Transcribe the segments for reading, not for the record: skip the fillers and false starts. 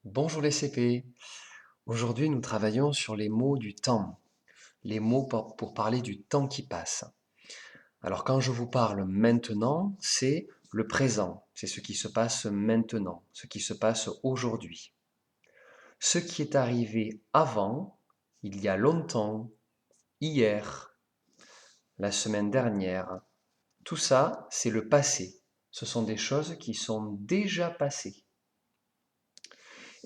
Bonjour les CP. Aujourd'hui, nous travaillons sur les mots du temps, les mots pour parler du temps qui passe. Alors quand je vous parle maintenant, c'est le présent, c'est ce qui se passe maintenant, ce qui se passe aujourd'hui. Ce qui est arrivé avant, il y a longtemps, hier, la semaine dernière, tout ça, c'est le passé. Ce sont des choses qui sont déjà passées.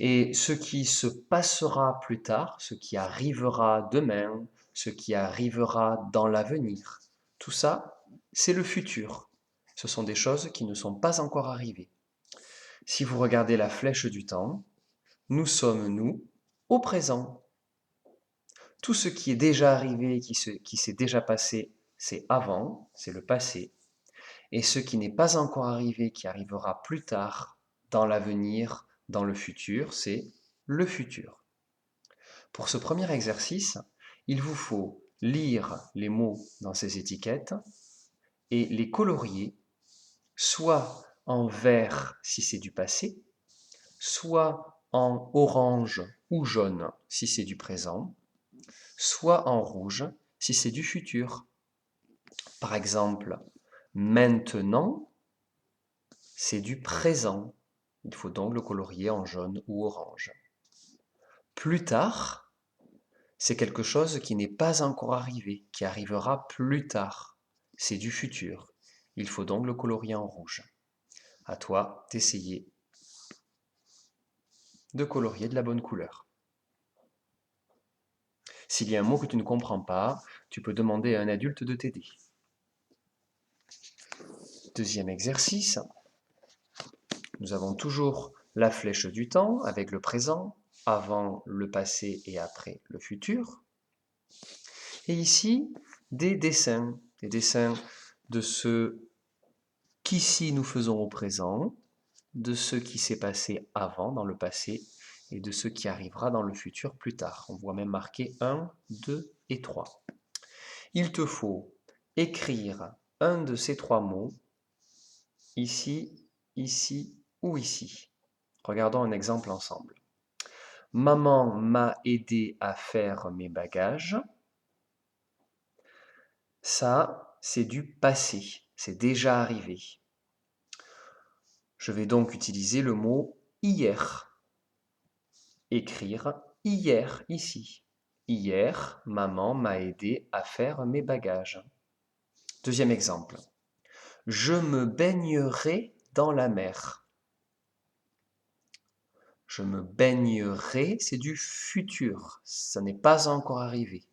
Et ce qui se passera plus tard, ce qui arrivera demain, ce qui arrivera dans l'avenir, tout ça, c'est le futur. Ce sont des choses qui ne sont pas encore arrivées. Si vous regardez la flèche du temps, nous sommes, nous, au présent. Tout ce qui est déjà arrivé, qui s'est déjà passé, c'est avant, c'est le passé. Et ce qui n'est pas encore arrivé, qui arrivera plus tard, dans l'avenir, dans le futur, c'est le futur. Pour ce premier exercice, il vous faut lire les mots dans ces étiquettes et les colorier, soit en vert si c'est du passé, soit en orange ou jaune si c'est du présent, soit en rouge si c'est du futur. Par exemple, maintenant, c'est du présent. Il faut donc le colorier en jaune ou orange. Plus tard, c'est quelque chose qui n'est pas encore arrivé, qui arrivera plus tard. C'est du futur. Il faut donc le colorier en rouge. À toi d'essayer de colorier de la bonne couleur. S'il y a un mot que tu ne comprends pas, tu peux demander à un adulte de t'aider. Deuxième exercice. Nous avons toujours la flèche du temps avec le présent, avant le passé et après le futur. Et ici, des dessins de ce qu'ici nous faisons au présent, de ce qui s'est passé avant dans le passé et de ce qui arrivera dans le futur plus tard. On voit même marqué 1, 2 et 3. Il te faut écrire un de ces trois mots ici, ici ou ici. Regardons un exemple ensemble. Maman m'a aidé à faire mes bagages. Ça, c'est du passé, c'est déjà arrivé. Je vais donc utiliser le mot hier. Écrire hier ici. Hier, maman m'a aidé à faire mes bagages. Deuxième exemple. Je me baignerai dans la mer. Je me baignerai, c'est du futur. Ça n'est pas encore arrivé.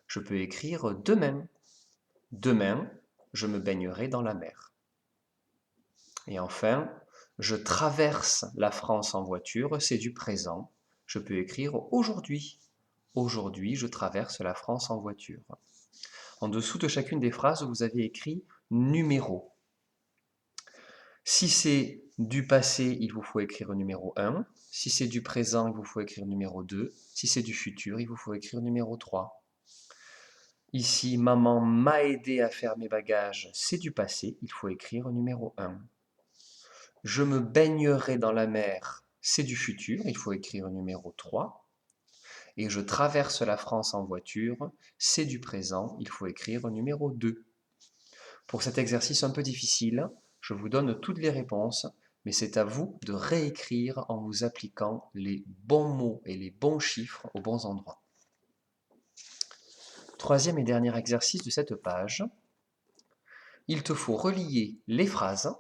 Je peux écrire demain. Demain, je me baignerai dans la mer. Et enfin, je traverse la France en voiture, c'est du présent. Je peux écrire aujourd'hui. Aujourd'hui, je traverse la France en voiture. En dessous de chacune des phrases, vous avez écrit numéro. Si c'est du passé, il vous faut écrire numéro 1. Si c'est du présent, il vous faut écrire numéro 2. Si c'est du futur, il vous faut écrire numéro 3. Ici, maman m'a aidé à faire mes bagages, c'est du passé, il faut écrire numéro 1. Je me baignerai dans la mer, c'est du futur, il faut écrire numéro 3. Et je traverse la France en voiture, c'est du présent, il faut écrire numéro 2. Pour cet exercice un peu difficile, je vous donne toutes les réponses, mais c'est à vous de réécrire en vous appliquant les bons mots et les bons chiffres aux bons endroits. Troisième et dernier exercice de cette page, il te faut relier les phrases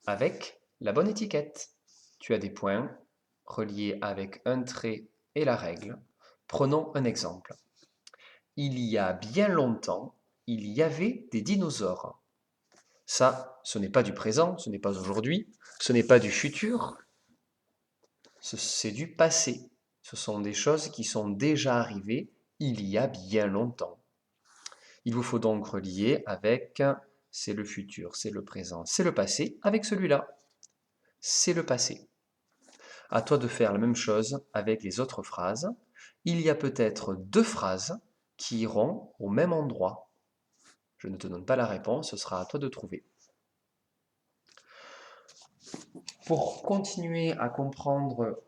avec la bonne étiquette. Tu as des points reliés avec un trait et la règle. Prenons un exemple. Il y a bien longtemps, il y avait des dinosaures. Ça, ce n'est pas du présent, ce n'est pas aujourd'hui, ce n'est pas du futur, c'est du passé. Ce sont des choses qui sont déjà arrivées il y a bien longtemps. Il vous faut donc relier avec c'est le futur, c'est le présent, c'est le passé avec celui-là. C'est le passé. À toi de faire la même chose avec les autres phrases. Il y a peut-être deux phrases qui iront au même endroit. Je ne te donne pas la réponse, ce sera à toi de trouver. Pour continuer à comprendre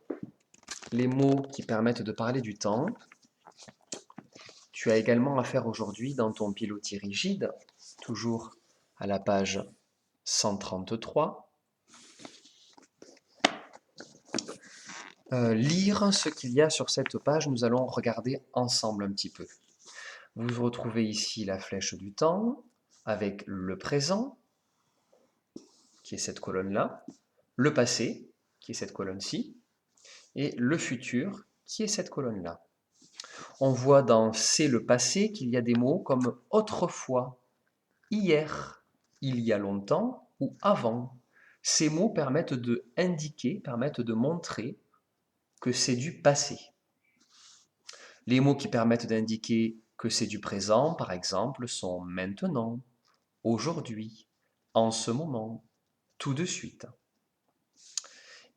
les mots qui permettent de parler du temps. Tu as également affaire aujourd'hui dans ton pilotis rigide, toujours à la page 133. Lire ce qu'il y a sur cette page, nous allons regarder ensemble un petit peu. Vous retrouvez ici la flèche du temps avec le présent, qui est cette colonne-là, le passé, qui est cette colonne-ci, et le futur, qui est cette colonne-là. On voit dans c'est le passé qu'il y a des mots comme autrefois, hier, il y a longtemps ou avant. Ces mots permettent de indiquer, permettent de montrer que c'est du passé. Les mots qui permettent d'indiquer que c'est du présent, par exemple, sont maintenant, aujourd'hui, en ce moment, tout de suite.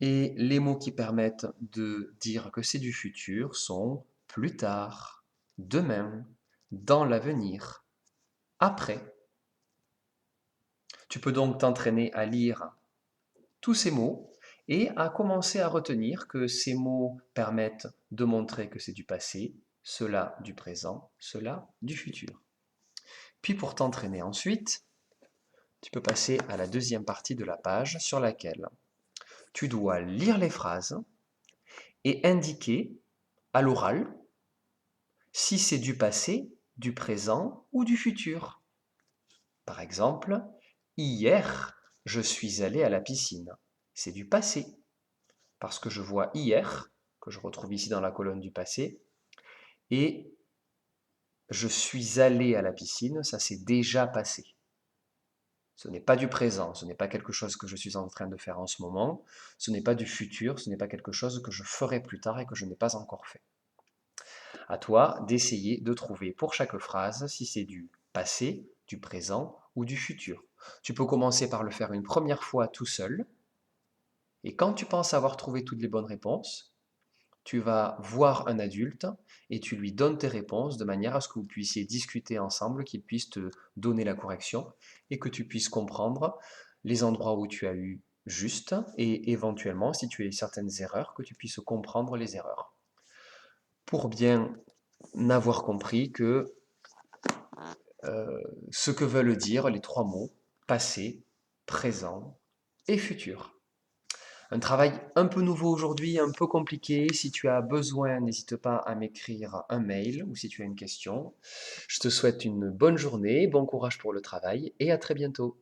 Et les mots qui permettent de dire que c'est du futur sont plus tard, demain, dans l'avenir, après. Tu peux donc t'entraîner à lire tous ces mots et à commencer à retenir que ces mots permettent de montrer que c'est du passé, cela du présent, cela du futur. Puis pour t'entraîner ensuite, tu peux passer à la deuxième partie de la page sur laquelle tu dois lire les phrases et indiquer à l'oral si c'est du passé, du présent ou du futur. Par exemple, hier, je suis allé à la piscine. C'est du passé, parce que je vois hier, que je retrouve ici dans la colonne du passé, et je suis allé à la piscine, ça s'est déjà passé. Ce n'est pas du présent, ce n'est pas quelque chose que je suis en train de faire en ce moment, ce n'est pas du futur, ce n'est pas quelque chose que je ferai plus tard et que je n'ai pas encore fait. À toi d'essayer de trouver pour chaque phrase si c'est du passé, du présent ou du futur. Tu peux commencer par le faire une première fois tout seul, et quand tu penses avoir trouvé toutes les bonnes réponses, tu vas voir un adulte et tu lui donnes tes réponses de manière à ce que vous puissiez discuter ensemble, qu'il puisse te donner la correction et que tu puisses comprendre les endroits où tu as eu juste et éventuellement, si tu as eu certaines erreurs, que tu puisses comprendre les erreurs. Pour bien n'avoir compris que ce que veulent dire les trois mots passé, présent et futur. Un travail un peu nouveau aujourd'hui, un peu compliqué. Si tu as besoin, n'hésite pas à m'écrire un mail ou si tu as une question. Je te souhaite une bonne journée, bon courage pour le travail et à très bientôt.